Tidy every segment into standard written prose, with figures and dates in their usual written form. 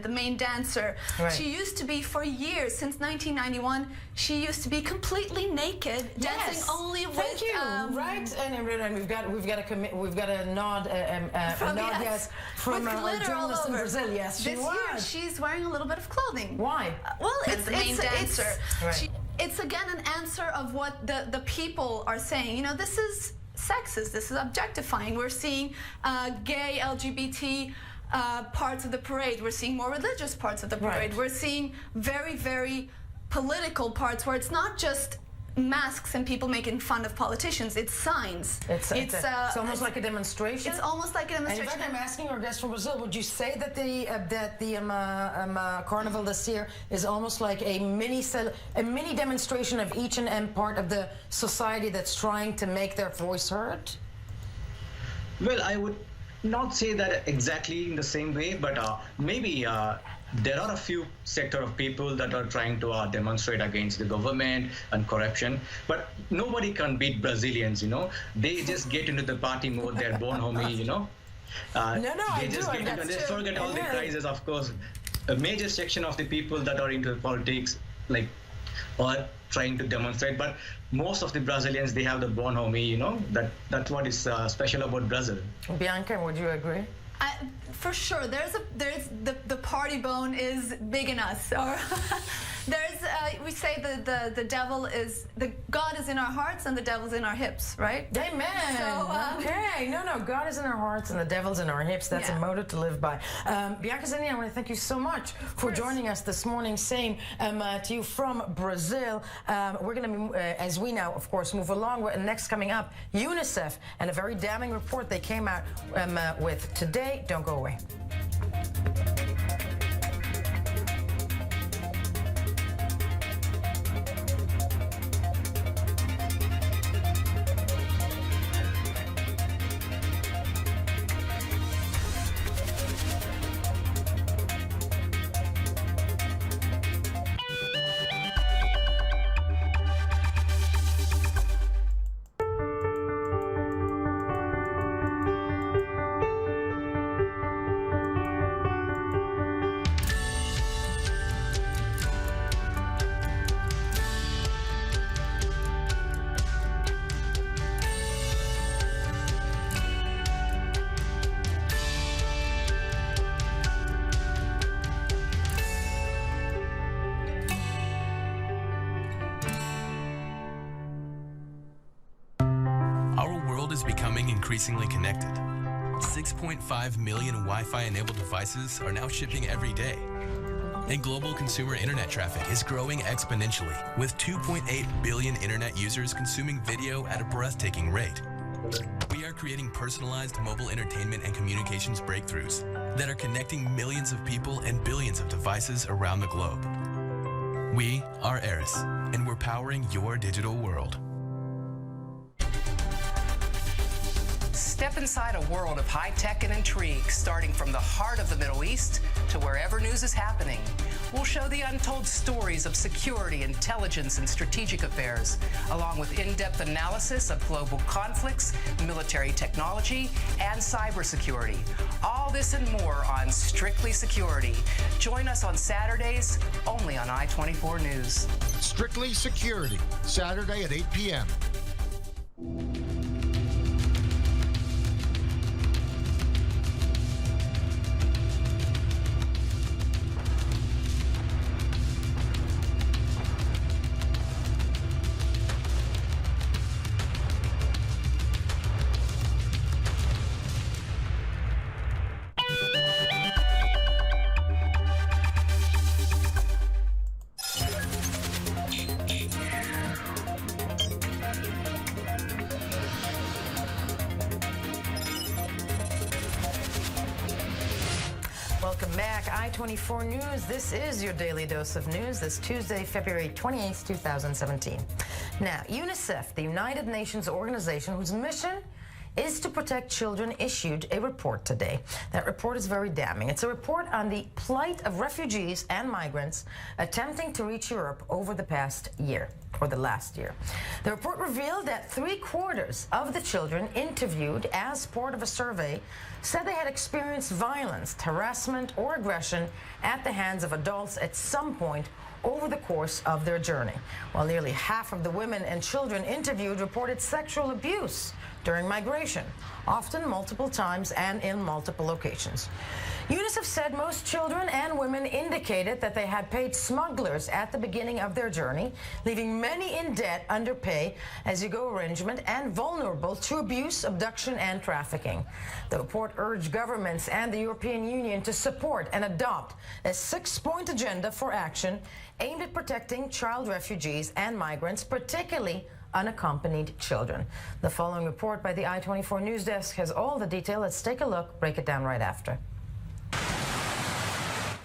the main dancer. Right. She used to be, for years, since 1991, she used to be completely naked, dancing only with... Thank you. Right, and we've got a nod, from a journalist in Brazil. Yes, she this was. year, she's wearing a little bit of clothing. Why? Well, As the main dancer. Right. It's again an answer of what the people are saying. You know, this is sexist, this is objectifying. We're seeing gay, LGBT parts of the parade. We're seeing more religious parts of the parade. Right. We're seeing very, very political parts where it's not just masks and people making fun of politicians. It's signs. It's almost like a demonstration. It's almost like a demonstration. And in fact, I'm asking our guest from Brazil, would you say that the carnival this year is almost like a mini demonstration of each and every part of the society that's trying to make their voice heard? Well, I would not say that exactly in the same way, but maybe there are a few sector of people that are trying to demonstrate against the government and corruption, but nobody can beat Brazilians, you know. They just get into the party mode, they're born homie, you know. They just get into, they forget all the crises, of course. A major section of the people that are into politics, like, are trying to demonstrate, but most of the Brazilians, they have the born homie, you know. That's what is special about Brazil. Bianca, would you agree? For sure, there's the party bone is big in us. Or we say the devil is God is in our hearts and the devil's in our hips, right? Amen. So, okay, no, God is in our hearts and the devil's in our hips. That's a motto to live by. Bianca Zini, I want to thank you so much for joining us this morning. Same to you from Brazil. We're going to be, as we now, of course, move along. Next coming up, UNICEF and a very damning report they came out with today. Don't go away. is becoming increasingly connected. 6.5 million Wi-Fi enabled devices are now shipping every day. And global consumer internet traffic is growing exponentially, with 2.8 billion internet users consuming video at a breathtaking rate. We are creating personalized mobile entertainment and communications breakthroughs that are connecting millions of people and billions of devices around the globe. We are Eris, and we're powering your digital world. Step inside a world of high-tech and intrigue, starting from the heart of the Middle East to wherever news is happening. We'll show the untold stories of security, intelligence, and strategic affairs, along with in-depth analysis of global conflicts, military technology, and cybersecurity. All this and more on Strictly Security. Join us on Saturdays, only on I-24 News. Strictly Security, Saturday at 8 p.m. Welcome back. I-24 News. This is your daily dose of news this Tuesday, February 28th, 2017. Now, UNICEF, the United Nations organization whose mission is to protect children, issued a report today. That report is very damning. It's a report on the plight of refugees and migrants attempting to reach Europe over the past year, or the last year. The report revealed that 3/4 of the children interviewed as part of a survey said they had experienced violence, harassment, or aggression at the hands of adults at some point over the course of their journey, while nearly half of the women and children interviewed reported sexual abuse during migration, often multiple times and in multiple locations. UNICEF said most children and women indicated that they had paid smugglers at the beginning of their journey, leaving many in debt, underpay, as-you-go arrangement, and vulnerable to abuse, abduction, and trafficking. The report urged governments and the European Union to support and adopt a 6-point agenda for action aimed at protecting child refugees and migrants, particularly unaccompanied children. The following report by the I-24 News Desk has all the detail. Let's take a look, break it down right after.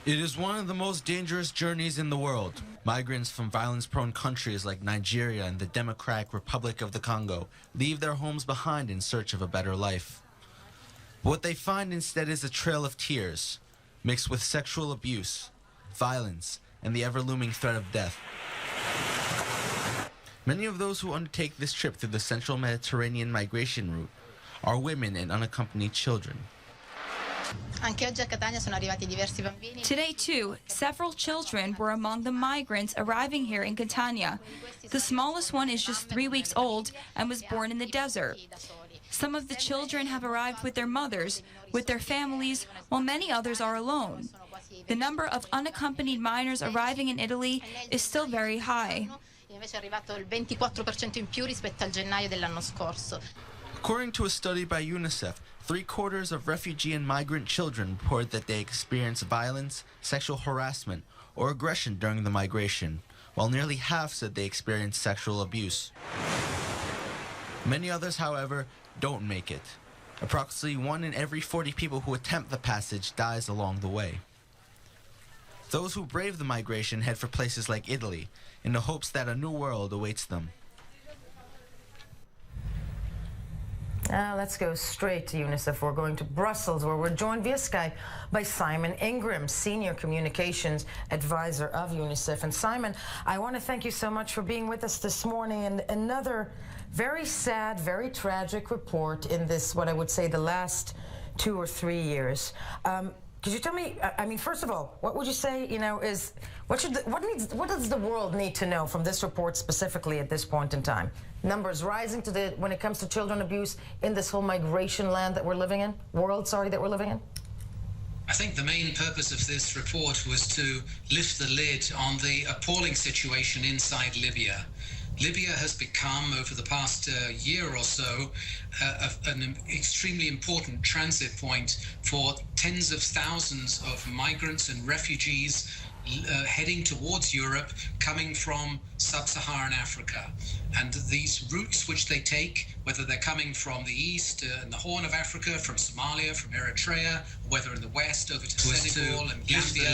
It is one of the most dangerous journeys in the world. Migrants from violence-prone countries like Nigeria and the Democratic Republic of the Congo leave their homes behind in search of a better life. But what they find instead is a trail of tears, mixed with sexual abuse, violence, and the ever-looming threat of death. Many of those who undertake this trip through the central Mediterranean migration route are women and unaccompanied children. Today, too, several children were among the migrants arriving here in Catania. The smallest one is just 3 weeks old and was born in the desert. Some of the children have arrived with their mothers, with their families, while many others are alone. The number of unaccompanied minors arriving in Italy is still very high. According to a study by UNICEF, 3/4 of refugee and migrant children report that they experience violence, sexual harassment, or aggression during the migration, while nearly half said they experienced sexual abuse. Many others, however, don't make it. Approximately 1 in every 40 people who attempt the passage dies along the way. Those who brave the migration head for places like Italy, in the hopes that a new world awaits them. Now let's go straight to UNICEF. We're going to Brussels, where we're joined via Skype by Simon Ingram, Senior Communications Advisor of UNICEF. And Simon, I want to thank you so much for being with us this morning. And another very sad, very tragic report in this, what I would say, the last 2 or 3 years. Could you tell me, I mean, first of all, what would you say, is, what does the world need to know from this report specifically at this point in time? Numbers rising when it comes to children abuse in this whole migration land that we're living in, that we're living in? I think the main purpose of this report was to lift the lid on the appalling situation inside Libya. Libya has become, over the past year or so, an extremely important transit point for tens of thousands of migrants and refugees heading towards Europe, coming from sub-Saharan Africa. And these routes which they take, whether they're coming from the east and the Horn of Africa, from Somalia, from Eritrea, whether in the west over to Senegal and Gambia,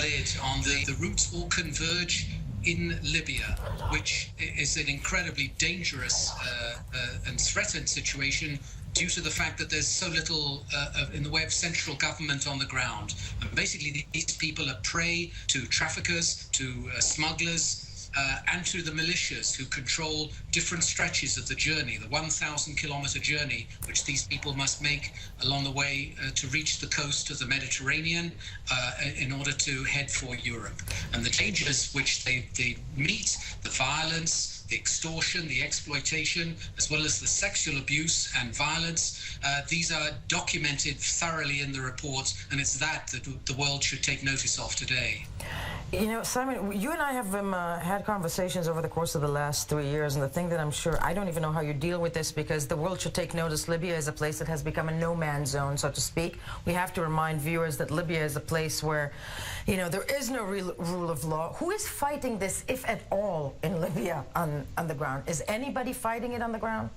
the routes all converge in Libya, which is an incredibly dangerous and threatened situation due to the fact that there's so little in the way of central government on the ground. And basically, these people are prey to traffickers, to smugglers, and to the militias who control different stretches of the journey, the 1,000-kilometer journey, which these people must make along the way to reach the coast of the Mediterranean in order to head for Europe. And the dangers which they meet, the violence, the extortion, the exploitation, as well as the sexual abuse and violence, these are documented thoroughly in the report, and it's that the world should take notice of today. Simon, you and I have had conversations over the course of the last 3 years, and the thing that I'm sure, I don't even know how you deal with this, because the world should take notice. Libya is a place that has become a no-man's zone, so to speak. We have to remind viewers that Libya is a place where, there is no real rule of law. Who is fighting this, if at all, in Libya on the ground? Is anybody fighting it on the ground?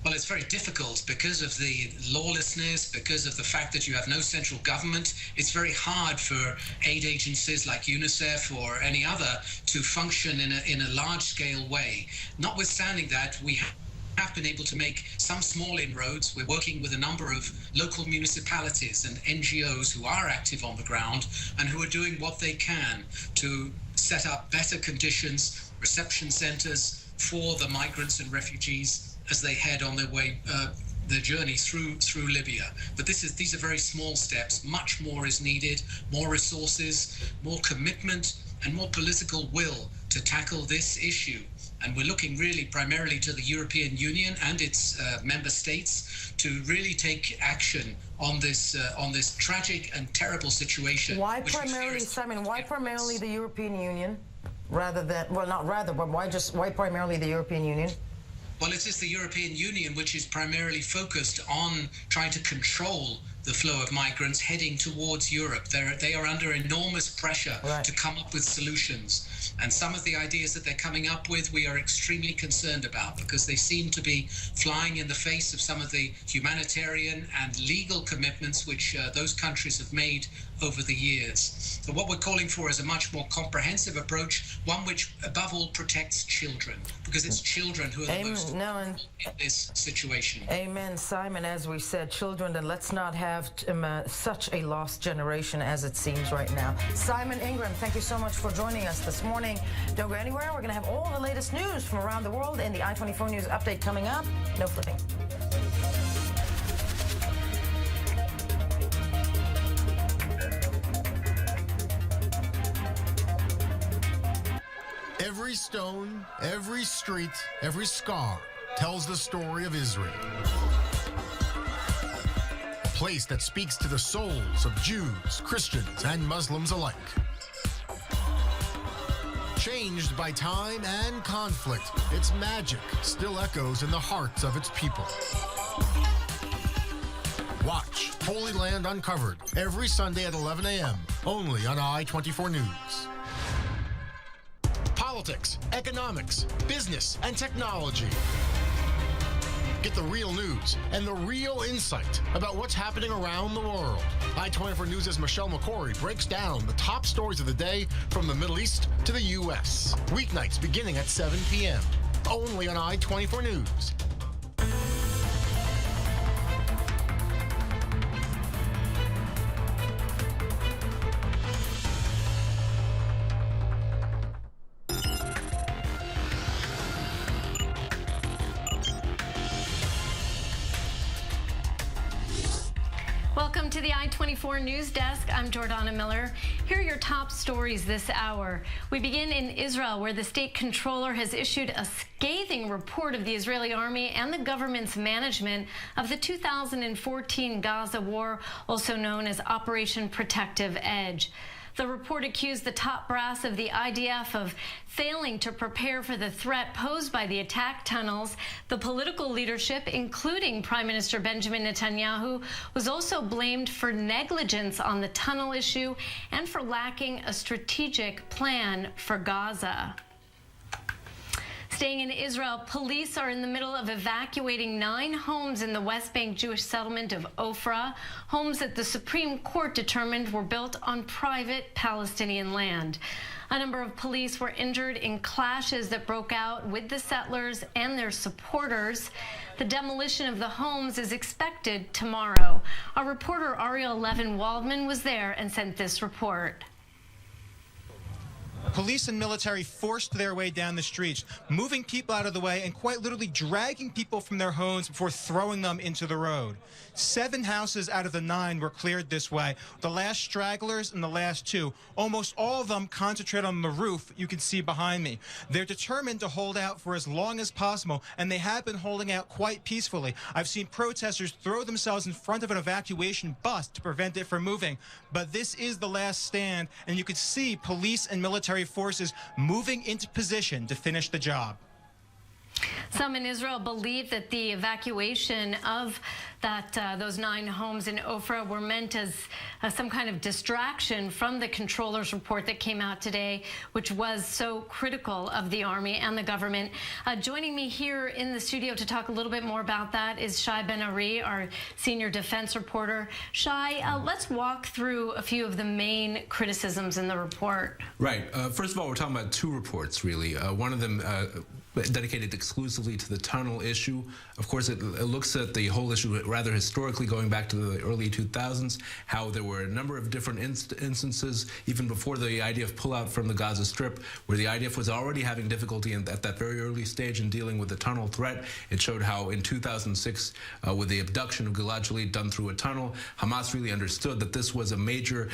Well, it's very difficult because of the lawlessness, because of the fact that you have no central government. It's very hard for aid agencies like UNICEF or any other to function in a large-scale way. Notwithstanding that, we have been able to make some small inroads. We're working with a number of local municipalities and NGOs who are active on the ground and who are doing what they can to set up better conditions, reception centers for the migrants and refugees as they head on their way the journey through Libya. But these are very small steps. Much more is needed, more resources, more commitment, and more political will to tackle this issue. And we're looking really primarily to the European Union and its member states to really take action on this tragic and terrible situation. Why primarily, Simon, why primarily the European Union rather than, well, not rather, but why primarily the European Union? Well, it is the European Union which is primarily focused on trying to control the flow of migrants heading towards Europe. They are under enormous pressure to come up with solutions. And some of the ideas that they're coming up with, we are extremely concerned about because they seem to be flying in the face of some of the humanitarian and legal commitments which those countries have made over the years. So what we're calling for is a much more comprehensive approach, one which above all protects children, because it's children who are the most in this situation. Amen, Simon. As we said, children, and let's not have such a lost generation as it seems right now. Simon Ingram, thank you so much for joining us this morning. Don't go anywhere. We're going to have all the latest news from around the world in the I-24 News Update coming up. No flipping. Every stone, every street, every scar tells the story of Israel. A place that speaks to the souls of Jews, Christians, and Muslims alike. Changed by time and conflict, its magic still echoes in the hearts of its people. Watch Holy Land Uncovered every Sunday at 11 a.m. only on I-24 News. Politics, economics, business, and technology. Get the real news and the real insight about what's happening around the world. I-24 News' Michelle McCory breaks down the top stories of the day from the Middle East to the U.S. Weeknights beginning at 7 p.m. Only on I-24 News. Welcome to the I-24 News Desk. I'm Jordana Miller. Here are your top stories this hour. We begin in Israel, where the state controller has issued a scathing report of the Israeli army and the government's management of the 2014 Gaza war, also known as Operation Protective Edge. The report accused the top brass of the IDF of failing to prepare for the threat posed by the attack tunnels. The political leadership, including Prime Minister Benjamin Netanyahu, was also blamed for negligence on the tunnel issue and for lacking a strategic plan for Gaza. Staying in Israel, police are in the middle of evacuating 9 homes in the West Bank Jewish settlement of Ofra, homes that the Supreme Court determined were built on private Palestinian land. A number of police were injured in clashes that broke out with the settlers and their supporters. The demolition of the homes is expected tomorrow. Our reporter Ariel Levin-Waldman was there and sent this report. Police and military forced their way down the streets, moving people out of the way and quite literally dragging people from their homes before throwing them into the road. 7 houses out of the 9 were cleared this way. The last stragglers and the last 2, almost all of them concentrate on the roof you can see behind me. They're determined to hold out for as long as possible, and they have been holding out quite peacefully. I've seen protesters throw themselves in front of an evacuation bus to prevent it from moving. But this is the last stand, and you could see police and military forces moving into position to finish the job. Some in Israel believe that the evacuation of those 9 homes in Ofra were meant as some kind of distraction from the controller's report that came out today, which was so critical of the army and the government. Joining me here in the studio to talk a little bit more about that is Shai Ben-Ari, our senior defense reporter. Shai, let's walk through a few of the main criticisms in the report. Right. First of all, we're talking about 2 reports, really. One of them dedicated exclusively to the tunnel issue. Of course, it looks at the whole issue rather historically, going back to the early 2000s, how there were a number of different instances, even before the IDF pullout from the Gaza Strip, where the IDF was already having difficulty at that very early stage in dealing with the tunnel threat. It showed how in 2006, with the abduction of Gilad Shalit done through a tunnel, Hamas really understood that this was a major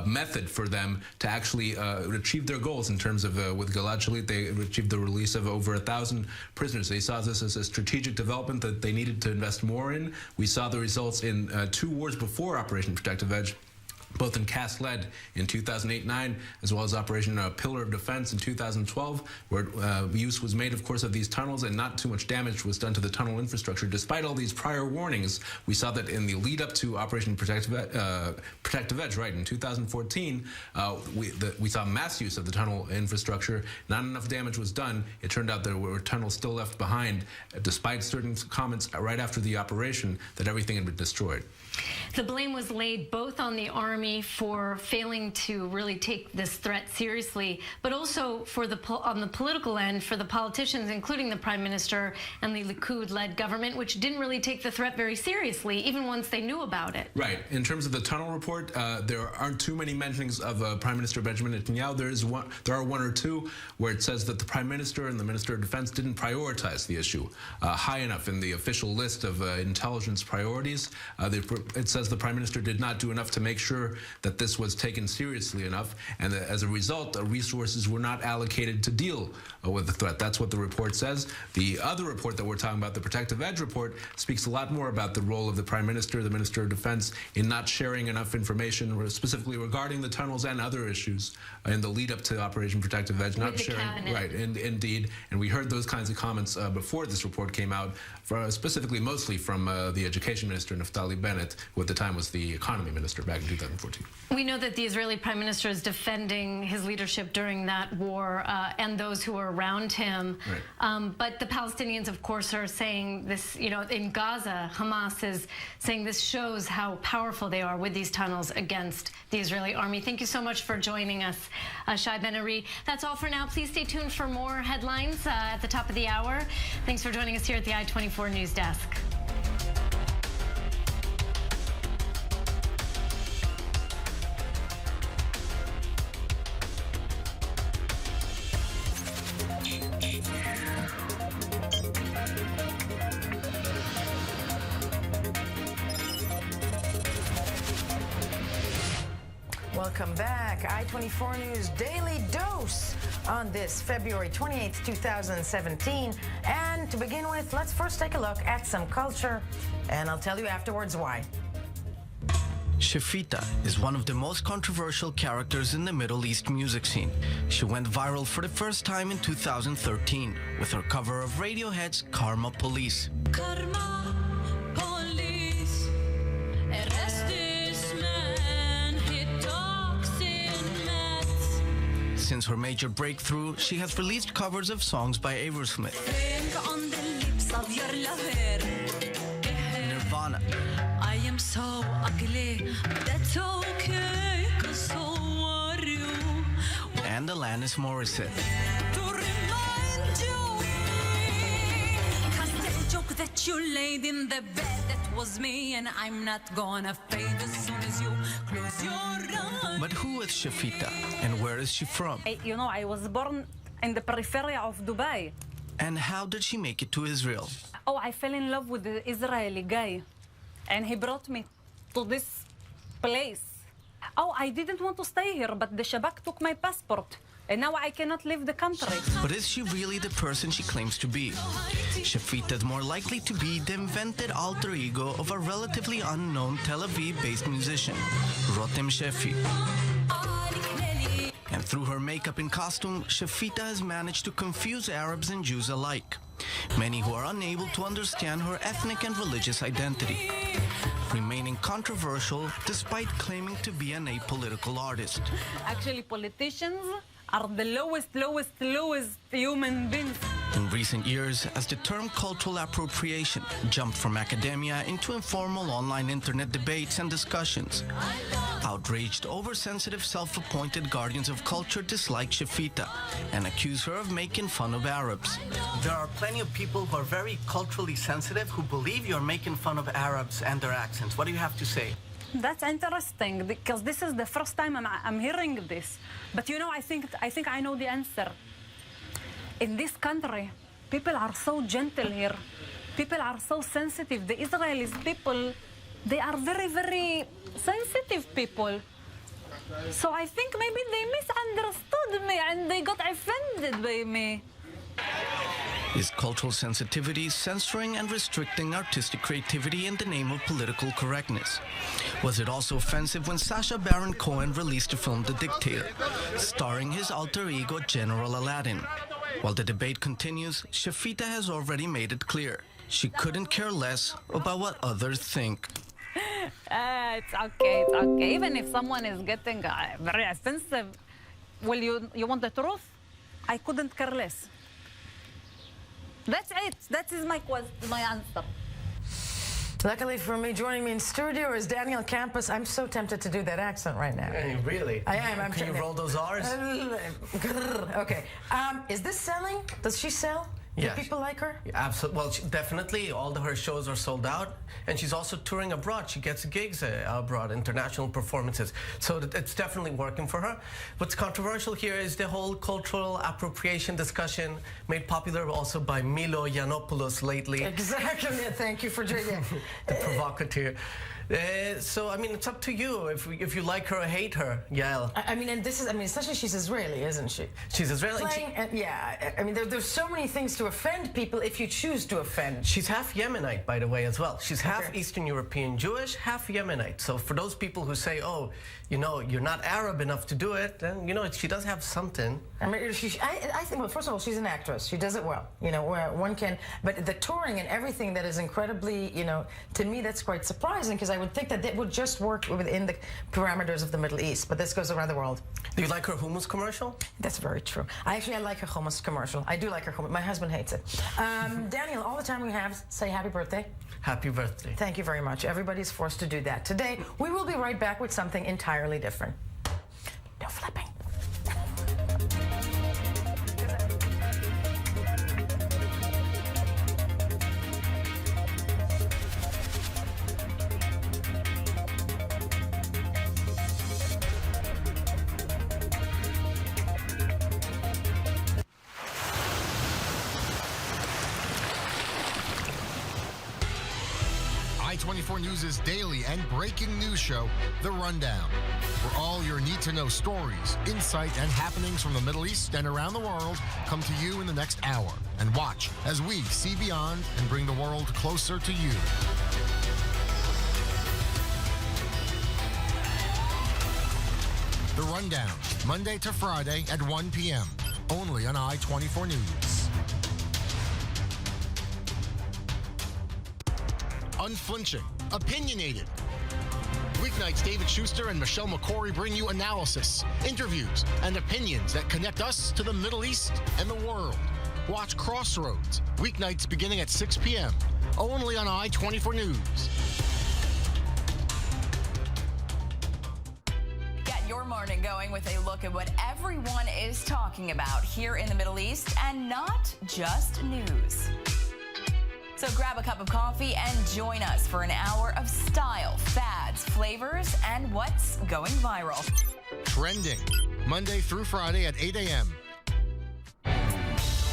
method for them to actually achieve their goals in terms of, with Gilad Shalit, they achieved the release of over 1,000 prisoners. They saw this as a strategic development that they needed to invest more in. We saw the results in 2 wars before Operation Protective Edge, both in Cast Lead in 2008-9, as well as Operation Pillar of Defense in 2012, where use was made, of course, of these tunnels, and not too much damage was done to the tunnel infrastructure. Despite all these prior warnings, we saw that in the lead up to Operation Protective Edge, right, in 2014, we saw mass use of the tunnel infrastructure. Not enough damage was done. It turned out there were tunnels still left behind, despite certain comments right after the operation that everything had been destroyed. The blame was laid both on the army for failing to really take this threat seriously, but also for on the political end for the politicians, including the Prime Minister and the Likud-led government, which didn't really take the threat very seriously, even once they knew about it. Right. In terms of the tunnel report, there aren't too many mentions of Prime Minister Benjamin Netanyahu. There are 1 or 2 where it says that the Prime Minister and the Minister of Defense didn't prioritize the issue high enough in the official list of intelligence priorities. It says the Prime Minister did not do enough to make sure that this was taken seriously enough, and as a result, resources were not allocated to deal with the threat. That's what the report says. The other report that we're talking about, the Protective Edge report, speaks a lot more about the role of the Prime Minister, the Minister of Defense, in not sharing enough information, specifically regarding the tunnels and other issues in the lead up to Operation Protective Edge. Not sharing, right? Indeed, and we heard those kinds of comments before this report came out, specifically mostly from the Education Minister Naftali Bennett, who at the time was the Economy Minister back in 2014. We know that the Israeli Prime Minister is defending his leadership during that war and those who were around him. Right. But the Palestinians, of course, are saying this, you know, in Gaza, Hamas is saying this shows how powerful they are with these tunnels against the Israeli army. Thank you so much for joining us, Shai Ben-Ari. That's all for now. Please stay tuned for more headlines at the top of the hour. Thanks for joining us here at the I-24 News Desk. Welcome back. I-24 News Daily Dose on this February 28th, 2017. And to begin with, let's first take a look at some culture, and I'll tell you afterwards why. Shafita is one of the most controversial characters in the Middle East music scene. She went viral for the first time in 2013 with her cover of Radiohead's Karma Police. Karma Police, arrest this man, he talks in maths. Since her major breakthrough, she has released covers of songs by Aerosmith, On the lips of your lover. Nirvana, I am so ugly, that's okay, 'cause so are you. and Alanis Morissette. To remind you, 'cause the joke that you laid in the bed, that was me, and I'm not gonna fade as soon as you close your eyes. But who is Shafita, and where is she from? You know, I was born in the periphery of Dubai. And how did she make it to Israel? Oh, I fell in love with the Israeli guy, and he brought me to this place. Oh, I didn't want to stay here, but the Shabak took my passport, and now I cannot leave the country. But is she really the person she claims to be? Shafita is more likely to be the invented alter ego of a relatively unknown Tel Aviv-based musician, Rotem Shefi. And through her makeup and costume, Shafita has managed to confuse Arabs and Jews alike, many who are unable to understand her ethnic and religious identity, remaining controversial despite claiming to be an apolitical artist. Actually, politicians are the lowest human beings. In recent years, as the term cultural appropriation jumped from academia into informal online internet debates and discussions, outraged, oversensitive, self-appointed guardians of culture dislike Shafita and accuse her of making fun of Arabs. There are plenty of people who are very culturally sensitive who believe you're making fun of Arabs and their accents. What do you have to say? That's interesting because this is the first time I'm hearing this. But you know, I think I know the answer. In this country, people are so gentle here. People are so sensitive. The Israelis people, they are very, very sensitive people. So I think maybe they misunderstood me and they got offended by me. Is cultural sensitivity censoring and restricting artistic creativity in the name of political correctness? Was it also offensive when Sacha Baron Cohen released the film The Dictator, starring his alter ego General Aladdin? While the debate continues, Shafita has already made it clear she couldn't care less about what others think. It's okay, it's okay. Even if someone is getting very offensive, well, you want the truth? I couldn't care less. That's it. That is my answer. Luckily for me, joining me in studio is Daniel Campos. I'm so tempted to do that accent right now. Really? I am. Can you roll those R's? Okay. Is this selling? Does she sell? Yes. Do people like her? Yeah, absolutely. Well, definitely. All of her shows are sold out, and she's also touring abroad. She gets gigs abroad, international performances. So it's definitely working for her. What's controversial here is the whole cultural appropriation discussion, made popular also by Milo Yiannopoulos lately. Exactly. Thank you for doing the provocateur. So, I mean, it's up to you if you like her or hate her, Yael. I mean, and this is, essentially she's Israeli, isn't she? She's Israeli. Yeah, I mean, there's so many things to offend people if you choose to offend. She's half Yemenite, by the way, as well. She's half Eastern European Jewish, half Yemenite. So for those people who say, oh, you know, you're not Arab enough to do it, then, you know, she does have something. I mean, I think, well, first of all, she's an actress. She does it well. You know, one can, but the touring and everything that is incredibly, you know, to me, that's quite surprising because I would think that would just work within the parameters of the Middle East, but this goes around the world. Do you like her hummus commercial? That's very true. I like her hummus commercial. I do like her hummus. My husband hates it. Daniel, all the time we have, say happy birthday. Happy birthday. Thank you very much. Everybody's forced to do that. Today, we will be right back with something entirely different. No flipping. I-24 News' daily and breaking news show, The Rundown, where all your need-to-know stories, insight, and happenings from the Middle East and around the world come to you in the next hour. And watch as we see beyond and bring the world closer to you. The Rundown, Monday to Friday at 1 p.m., only on I-24 News. Unflinching, opinionated. Weeknights, David Schuster and Michelle McCory bring you analysis, interviews, and opinions that connect us to the Middle East and the world. Watch Crossroads, weeknights beginning at 6 p.m., only on I-24 News. Get your morning going with a look at what everyone is talking about here in the Middle East, and not just news. So grab a cup of coffee and join us for an hour of style, fads, flavors, and what's going viral. Trending, Monday through Friday at 8 a.m.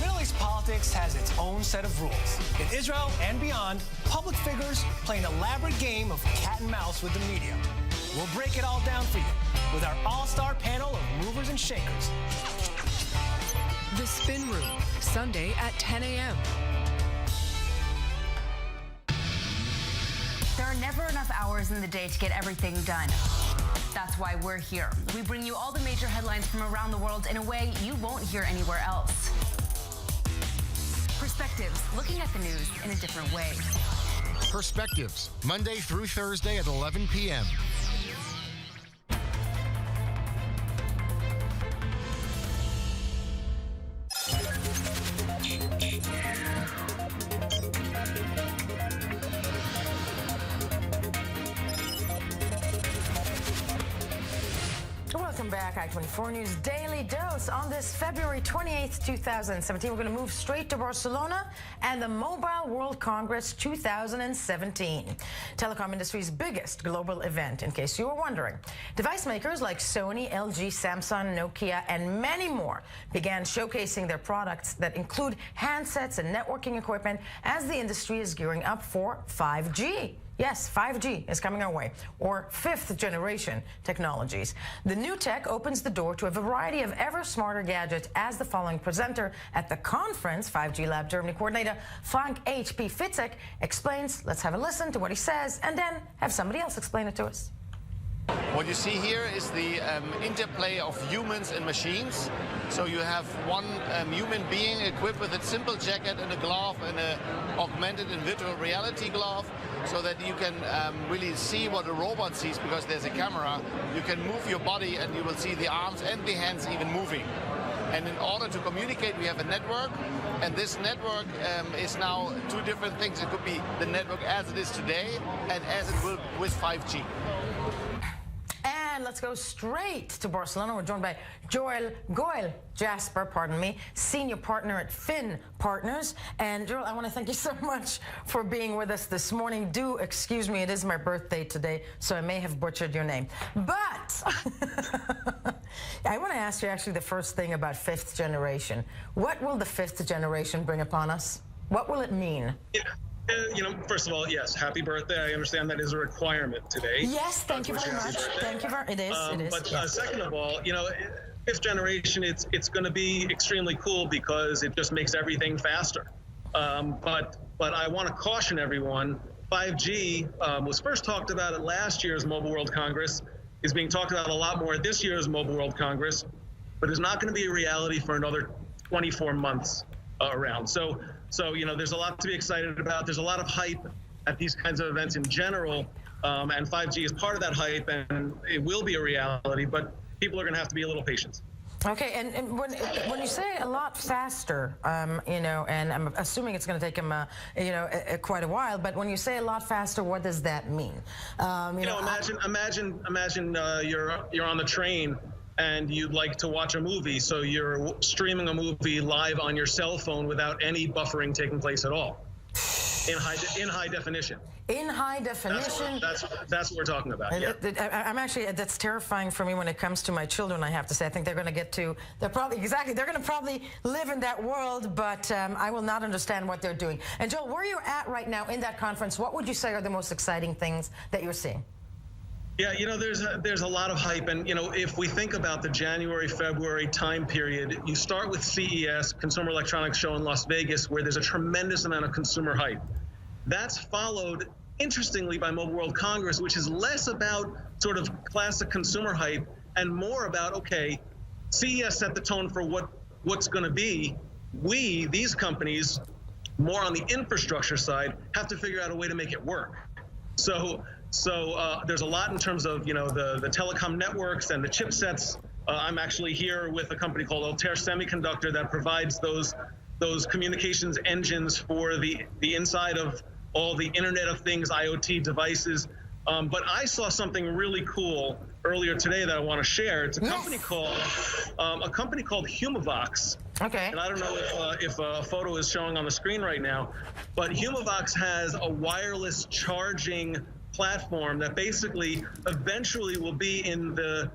Middle East politics has its own set of rules. In Israel and beyond, public figures play an elaborate game of cat and mouse with the media. We'll break it all down for you with our all-star panel of movers and shakers. The Spin Room, Sunday at 10 a.m. There are never enough hours in the day to get everything done. That's why we're here. We bring you all the major headlines from around the world in a way you won't hear anywhere else. Perspectives, looking at the news in a different way. Perspectives, Monday through Thursday at 11 p.m. Welcome back, I-24 News Daily Dose. On this February 28th, 2017, we're going to move straight to Barcelona and the Mobile World Congress 2017, telecom industry's biggest global event, in case you were wondering. Device makers like Sony, LG, Samsung, Nokia, and many more began showcasing their products that include handsets and networking equipment as the industry is gearing up for 5G. Yes, 5G is coming our way, or fifth generation technologies. The new tech opens the door to a variety of ever smarter gadgets, as the following presenter at the conference, 5G Lab Germany coordinator Frank H.P. Fitzek, explains. Let's have a listen to what he says and then have somebody else explain it to us. What you see here is the interplay of humans and machines. So you have one human being equipped with a simple jacket and a glove and an augmented and virtual reality glove, so that you can really see what a robot sees because there's a camera. You can move your body and you will see the arms and the hands even moving. And in order to communicate, we have a network, and this network is now two different things. It could be the network as it is today and as it will with 5G. And let's go straight to Barcelona. We're joined by Joel Jasper, senior partner at Finn Partners. And Joel, I want to thank you so much for being with us this morning. Do excuse me, it is my birthday today, so I may have butchered your name. But I want to ask you actually the first thing about fifth generation. What will the fifth generation bring upon us? What will it mean? Yeah. First of all, yes, happy birthday. I understand that is a requirement today. Yes, thank you very much. Thank you very much. It is. But yes. Second of all, fifth generation, it's going to be extremely cool because it just makes everything faster. But I want to caution everyone, 5G was first talked about at last year's Mobile World Congress, is being talked about a lot more at this year's Mobile World Congress, but is not going to be a reality for another 24 months around. So there's a lot to be excited about. There's a lot of hype at these kinds of events in general, and 5G is part of that hype, and it will be a reality, but people are going to have to be a little patient. Okay, and when you say a lot faster, and I'm assuming it's going to take them, quite a while, but when you say a lot faster, what does that mean? Imagine you're on the train and you'd like to watch a movie, so you're streaming a movie live on your cell phone without any buffering taking place at all, in high definition. In high definition. That's what we're talking about. Yeah. I'm actually, that's terrifying for me when it comes to my children. I have to say, I think they're going to get to. They're going to probably live in that world, but I will not understand what they're doing. And Joel, where you're at right now in that conference, what would you say are the most exciting things that you're seeing? Yeah, there's a lot of hype, and if we think about the January-February time period, you start with CES, Consumer Electronics Show in Las Vegas, where there's a tremendous amount of consumer hype. That's followed, interestingly, by Mobile World Congress, which is less about sort of classic consumer hype and more about, okay, CES set the tone for what's going to be. These companies, more on the infrastructure side, have to figure out a way to make it work. So there's a lot in terms of the telecom networks and the chipsets. I'm actually here with a company called Altair Semiconductor that provides those communications engines for the inside of all the Internet of Things IoT devices. But I saw something really cool earlier today that I want to share. It's a company called Humovox. Okay. And I don't know if a photo is showing on the screen right now, but Humovox has a wireless charging platform that basically eventually will be in the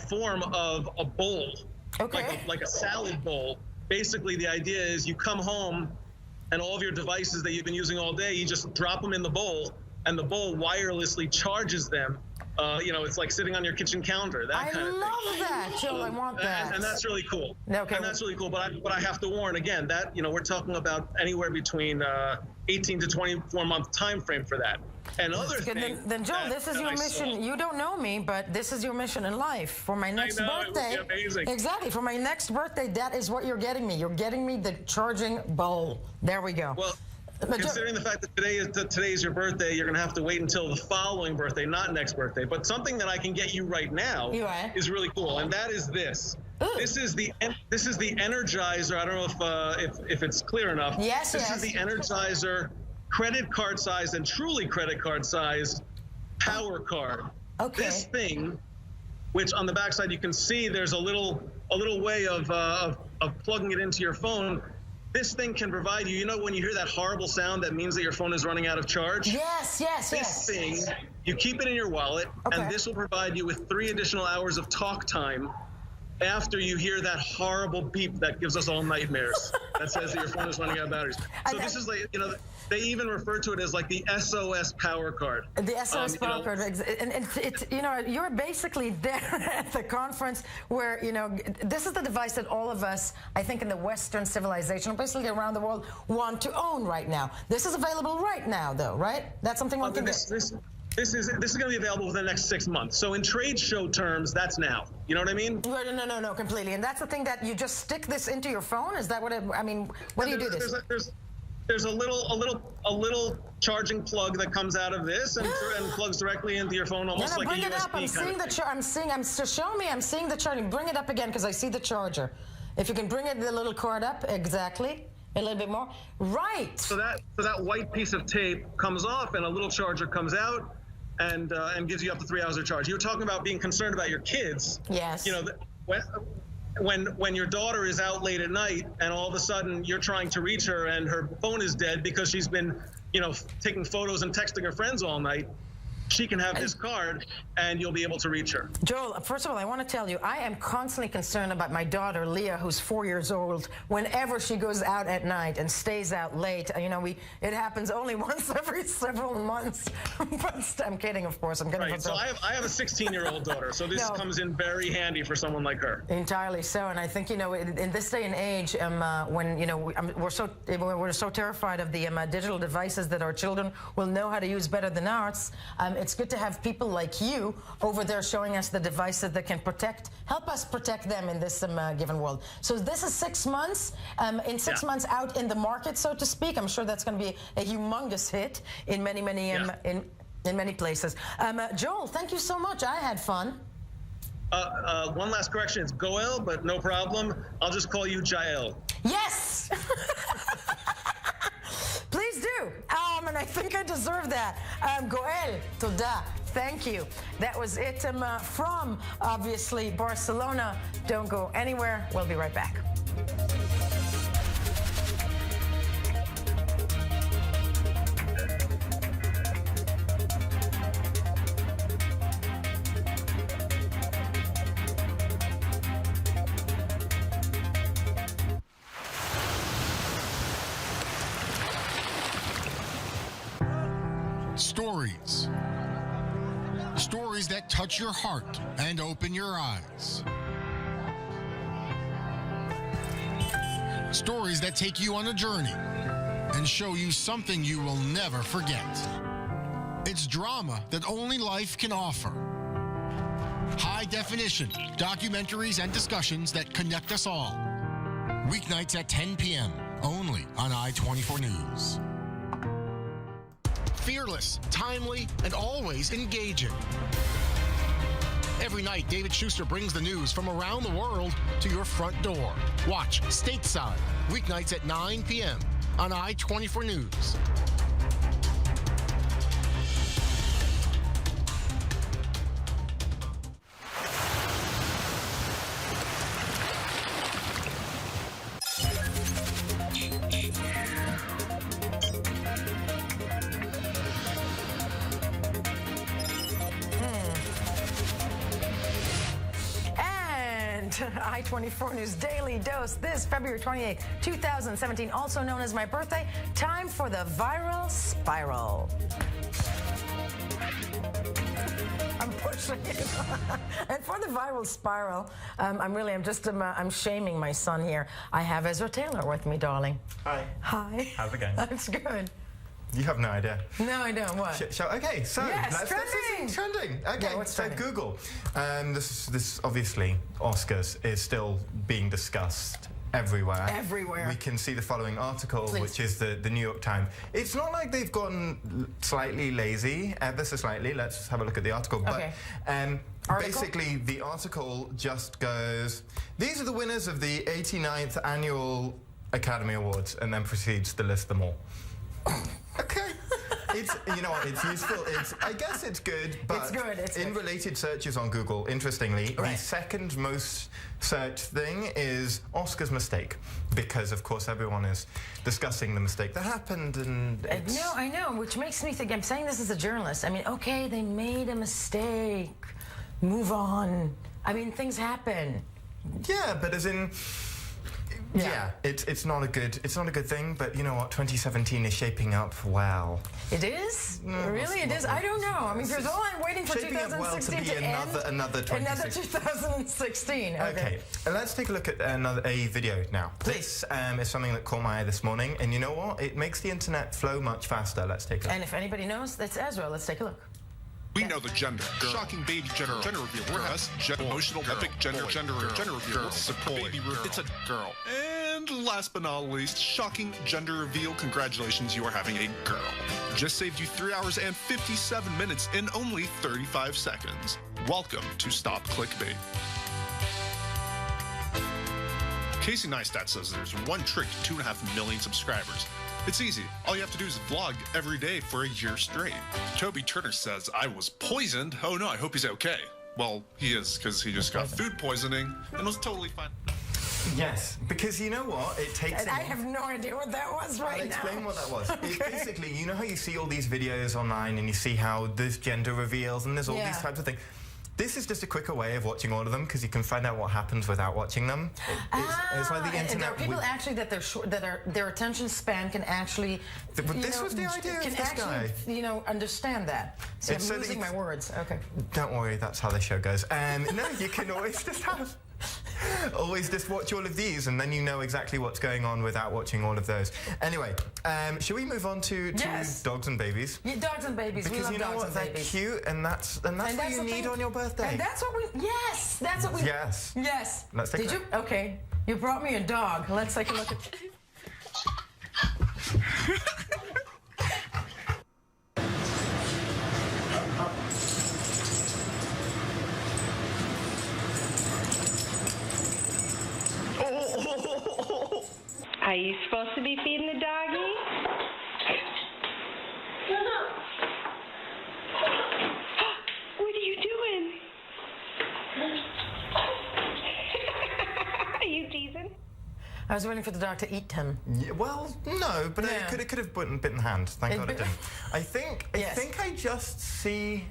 form of a bowl, like a salad bowl. Basically, the idea is you come home and all of your devices that you've been using all day, you just drop them in the bowl, and the bowl wirelessly charges them. It's like sitting on your kitchen counter, that kind of thing. I love that, Joel. I want that. And that's really cool. Okay. And that's really cool. But I have to warn again that we're talking about anywhere between 18 to 24 month time frame for that. And other thing. Then Joel, this is your mission. You don't know me, but this is your mission in life. For my next birthday, it would be amazing. Exactly. For my next birthday, that is what you're getting me. You're getting me the charging bowl. There we go. Well, considering the fact that today is your birthday, you're going to have to wait until the following birthday, not next birthday. But something that I can get you right now is really cool, and that is this. Ooh. This is the Energizer. I don't know if it's clear enough. Yes. This is the Energizer credit card size and truly credit card size power card. Okay. This thing which on the backside you can see there's a little way of plugging it into your phone. This thing can provide you, when you hear that horrible sound, that means that your phone is running out of charge? Yes. This thing, you keep it in your wallet, and this will provide you with 3 additional hours of talk time after you hear that horrible beep that gives us all nightmares that says that your phone is running out of batteries. So this is like, they even refer to it as like the SOS power card. The SOS power card. And it's you're basically there at the conference where, this is the device that all of us, I think, in the Western civilization, basically around the world, want to own right now. This is available right now, though, right? That's something one can get. This is going to be available within the next 6 months. So in trade show terms, that's now. You know what I mean? No, completely. And that's the thing, that you just stick this into your phone? Is that what what do you do this? There's a little charging plug that comes out of this and plugs directly into your phone, almost like a USB. Bring it up. I'm seeing the charging. Bring it up again, because I see the charger. If you can bring the little cord up, exactly. A little bit more. Right. So that white piece of tape comes off, and a little charger comes out, and gives you up to 3 hours of charge. You were talking about being concerned about your kids. Yes. When your daughter is out late at night, and all of a sudden you're trying to reach her, and her phone is dead because she's been, taking photos and texting her friends all night, she can have this card, and you'll be able to reach her. Joel, first of all, I want to tell you, I am constantly concerned about my daughter, Leah, who's 4 years old. Whenever she goes out at night and stays out late, it happens only once every several months. But I'm kidding, of course. I'm kidding. Right. So I have a 16-year-old daughter, so this comes in very handy for someone like her. Entirely so, and I think in this day and age, when we're so terrified of the digital devices that our children will know how to use better than ours. It's good to have people like you over there showing us the devices that can help us protect them in this given world. So this is 6 months, in 6 months out in the market, so to speak. I'm sure that's going to be a humongous hit in many places. Joel, thank you so much. I had fun. One last correction. It's Goel, but no problem. I'll just call you Jael. Yes! Please do. And I think I deserve that. Goel, toda. Thank you. That was it from, obviously, Barcelona. Don't go anywhere. We'll be right back. Stories. Stories that touch your heart and open your eyes. Stories that take you on a journey and show you something you will never forget. It's drama that only life can offer. High definition documentaries and discussions that connect us all. Weeknights at 10 p.m. only on I-24 News. Fearless, timely, and always engaging. Every night, David Schuster brings the news from around the world to your front door. Watch Stateside, weeknights at 9 p.m. on I-24 News. I-24 News Daily Dose this February 28th, 2017, also known as my birthday. Time for the viral spiral. I'm pushing it. And for the viral spiral, I'm shaming my son here. I have Ezra Taylor with me, darling. Hi. Hi. How's it going? That's good. You have no idea. No, I don't. What? Okay, so yes, let's trending. Okay, what's so trending? Google. This obviously Oscars is still being discussed everywhere. Everywhere. We can see the following article, which is the New York Times. It's not like they've gotten slightly lazy, ever so slightly. Let's have a look at the article. Okay. But basically, the article just goes, these are the winners of the 89th Annual Academy Awards, and then proceeds to list them all. Okay. It's, you know what, it's useful. I guess it's good, but It's good, it's in good. related searches on Google, interestingly, the second most searched thing is Oscar's mistake, because of course everyone is discussing the mistake that happened, and it's... No, I know, which makes me think, I'm saying this as a journalist. I mean, okay, they made a mistake. Move on. I mean, things happen. Yeah, but as in... Yeah, it's not a good thing, but you know what? 2017 is shaping up well. It is? No, really? It is? I don't know. I mean, there's all I'm waiting for shaping up 2016 well to be end. another 2016. Okay. Let's take a look at a video now. This is something that caught my eye this morning, and you know what? It makes the internet flow much faster. Let's take a look. And if anybody knows, that's Ezra. Let's take a look. We know the gender. Shocking baby gender reveal. Emotional epic gender reveal. Super baby reveal. It's a girl. And last but not least, shocking gender reveal. Congratulations, you are having a girl. Just saved you 3 hours and 57 minutes in only 35 seconds. Welcome to Stop Clickbait. Casey Neistat says there's one trick to 2.5 million subscribers. It's easy. All you have to do is vlog every day for a year straight. Toby Turner says, I was poisoned. Oh no, I hope he's okay. Well, he is, because he just got food poisoning and was totally fine. Yes, because you know what? It takes... I have no idea what that was right now. I'll explain what that was. It's basically, you know how you see all these videos online and you see how there's gender reveals and there's all these types of things. This is just a quicker way of watching all of them, because you can find out what happens without watching them. It's like the internet. And there are people actually that their attention span can actually. This was the idea of this guy. You know, understand that. See, I'm losing my words. Okay. Don't worry, that's how the show goes. No, you can always just have. Always just watch all of these, and then you know exactly what's going on without watching all of those. Anyway, should we move on to dogs and babies? Yeah, dogs and babies. Because you know what, they're cute, and that's what you need on your birthday. And that's what we. Yes, that's what we. Yes. Yes. Let's take. Did you? Okay. You brought me a dog. Let's take a look at. Are you supposed to be feeding the doggy? What are you doing? Are you teasing? I was waiting for the dog to eat him. Yeah, well, no, but it could have bitten hand. Thank God it didn't. I think I just see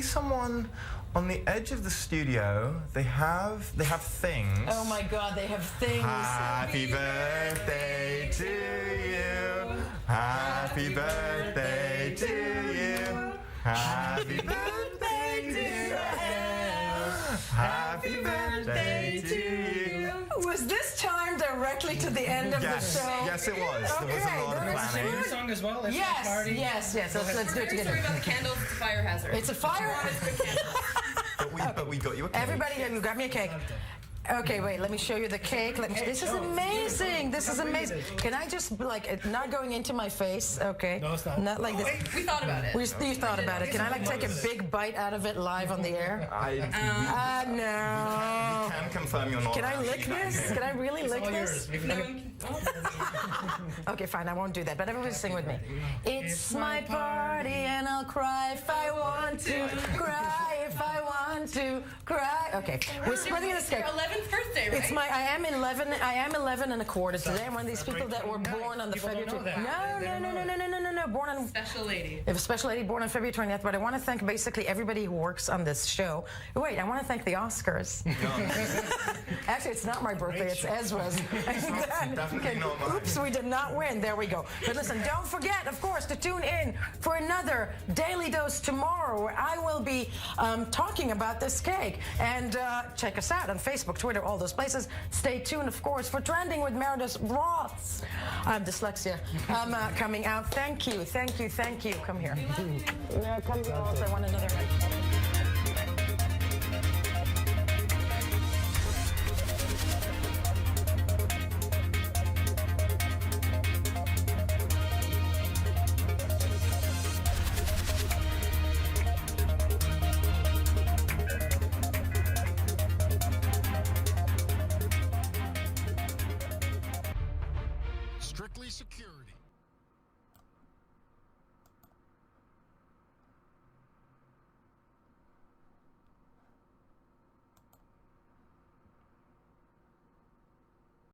someone on the edge of the studio. They have things. Oh my God, they have things. Happy birthday to you. Happy birthday to you. Happy birthday to you. Happy birthday to you. Was this timed directly to the end of the show? Yes, it was. Okay, there was a lot of planning. Sing the song as well. Yes. Let's do it together. Sorry about the candles. It's a fire hazard. It's a fire hazard. But we got you a cake. Everybody, you got me a cake. Okay, wait, let me show you the cake. This is amazing. This is amazing. Can I just, not going into my face, okay? No, it's not. Not like this. We thought about it. You thought about it. Can I, take a big bite out of it live on the air? No. You can confirm you're not. Can I lick this? Can I really lick this? Okay, fine, I won't do that, but everybody sing with me. It's my party and I'll cry if I want to, cry if I want to, cry. Okay, we're spreading this cake. 11th birthday, right? It's I am 11 and a quarter today. I'm one of these people that were born on the February 20th. No. Born on special lady. A special lady born on February 20th. But I want to thank basically everybody who works on this show. Wait, I want to thank the Oscars. Actually, it's not my birthday. It's Ezra's. Definitely not mine. Oops, we did not win. There we go. But listen, don't forget, of course, to tune in for another Daily Dose tomorrow, where I will be talking about this cake. And check us out on Facebook, Twitter, all those places. Stay tuned, of course, for Trending with Meredith Roths. Dyslexia. Coming out. Thank you. Come here. Come Roths. I want another. Strictly security.